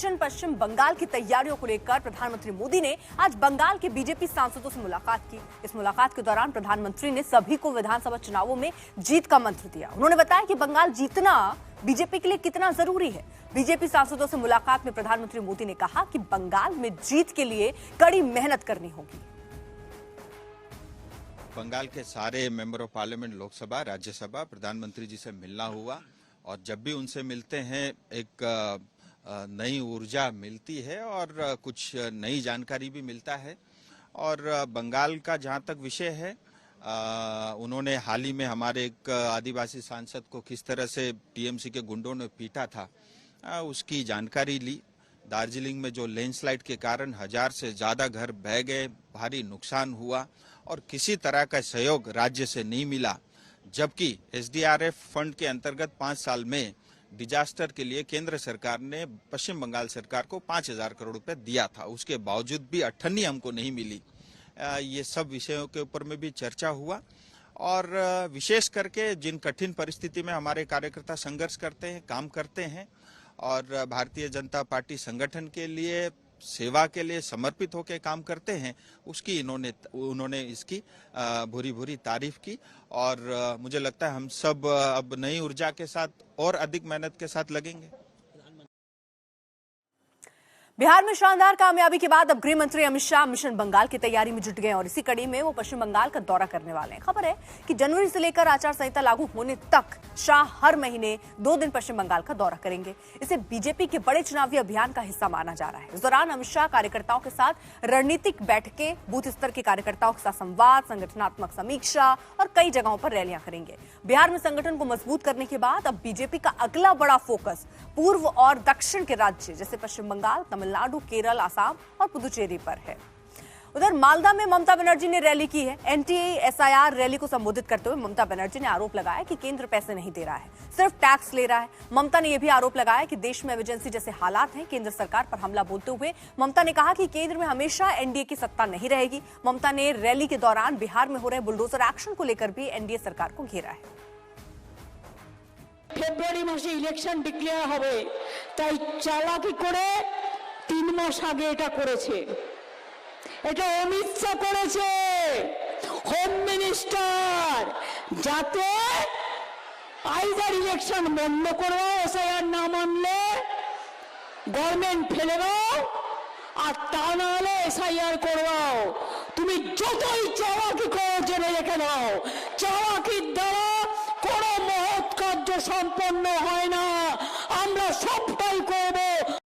Mission पश्चिम बंगाल की तैयारियों को लेकर प्रधानमंत्री मोदी ने आज बंगाल के बीजेपी सांसदों से मुलाकात की। इस मुलाकात के दौरान प्रधानमंत्री ने सभी को विधानसभा चुनावों में जीत का मंत्र दिया। उन्होंने बताया कि बंगाल जीतना बीजेपी के लिए कितना जरूरी है। बीजेपी सांसदों से मुलाकात में प्रधानमंत्री मोदी ने कहा कि बंगाल में जीत के लिए कड़ी मेहनत करनी होगी। बंगाल के सारे member of parliament, Lok Sabha, Rajya Sabha, प्रधानमंत्री जी से मिलना हुआ और जब भी उनसे मिलते हैं एक नई ऊर्जा मिलती है और कुछ नई जानकारी भी मिलता है। और बंगाल का जहां तक विषय है, उन्होंने हाल ही में हमारे एक आदिवासी सांसद को किस तरह से टीएमसी के गुंडों ने पीटा था, उसकी जानकारी ली। दार्जिलिंग में जो लैंडस्लाइड के कारण 1000 से ज्यादा घर बह गए, भारी नुकसान हुआ और किसी तरह का सहयोग राज्य से नहीं मिला, जबकि एसडीआरएफ फंड के अंतर्गत 5 साल में डिजास्टर के लिए केंद्र सरकार ने पश्चिम बंगाल सरकार को 5000 करोड़ रुपए दिया था। उसके बावजूद भी अठन्नी हमको नहीं मिली। ये सब विषयों के ऊपर में भी चर्चा हुआ और विशेष करके जिन कठिन परिस्थिति में हमारे कार्यकर्ता संघर्ष करते हैं, काम करते हैं और भारतीय जनता पार्टी संगठन के लिए, सेवा के लिए समर्पित होकर काम करते हैं, उसकी उन्होंने इसकी भूरी भूरी तारीफ की। और मुझे लगता है हम सब अब नई ऊर्जा के साथ और अधिक मेहनत के साथ लगेंगे। बिहार में शानदार कामयाबी के बाद अब गृह मंत्री अमित शाह मिशन बंगाल की तैयारी में जुट गए और इसी कड़ी में वो पश्चिम बंगाल का दौरा करने वाले हैं। खबर है कि जनवरी से लेकर आचार संहिता लागू होने तक शाह हर महीने 2 दिन पश्चिम बंगाल का दौरा करेंगे। इसे बीजेपी के बड़े चुनावी अभियान का हिस्सा माना जा रहा है। इस दौरान अमित शाह कार्यकर्ताओं के साथ रणनीतिक बैठकें, बूथ स्तर के कार्यकर्ताओं के साथ संवाद, संगठनात्मक समीक्षा और कई जगहों पर रैलियां करेंगे। बिहार में संगठन को मजबूत करने के बाद अब बीजेपी का अगला बड़ा फोकस पूर्व और दक्षिण के राज्य जैसे पश्चिम बंगाल, तमिलनाडु, केरल, असम और पुदुचेरी पर है। उधर मालदा में ममता बनर्जी ने रैली की है। एनटीए एसआईआर रैली को संबोधित करते हुए ममता बनर्जी ने आरोप लगाया कि केंद्र पैसे नहीं दे रहा है, सिर्फ टैक्स ले रहा है। ममता ने यह भी आरोप लगाया कि देश में एमरजेंसी जैसे हालात हैं। केंद्र सरकार पर हमला बोलते हुए ममता ने कहा कि केंद्र में हमेशा एनडीए की सत्ता नहीं रहेगी। ममता ने रैली के दौरान बिहार में हो रहे बुलडोजर एक्शन को लेकर भी एनडीए सरकार को घेरा है। ফেব্রুয়ারি মাসে ইলেকশন ডিক্লেয়ার হবে, তাই চালাকি করে 3 মাস আগে এটা করেছে। এটা অমিত শাহ করেছে, হোম মিনিস্টার, যাতে আইদার ইলেকশন বন্ধ করো, এসআইআর না মানলে গভর্নমেন্ট ফেলে দাও আর তা না হলে এসআইআর করবাও। তুমি যতই চালাকি করো জেনে রেখে দাও, চালাকির দ্বারা কোনো মহৎ কার্য সম্পন্ন হয় না। আমরা সবটাই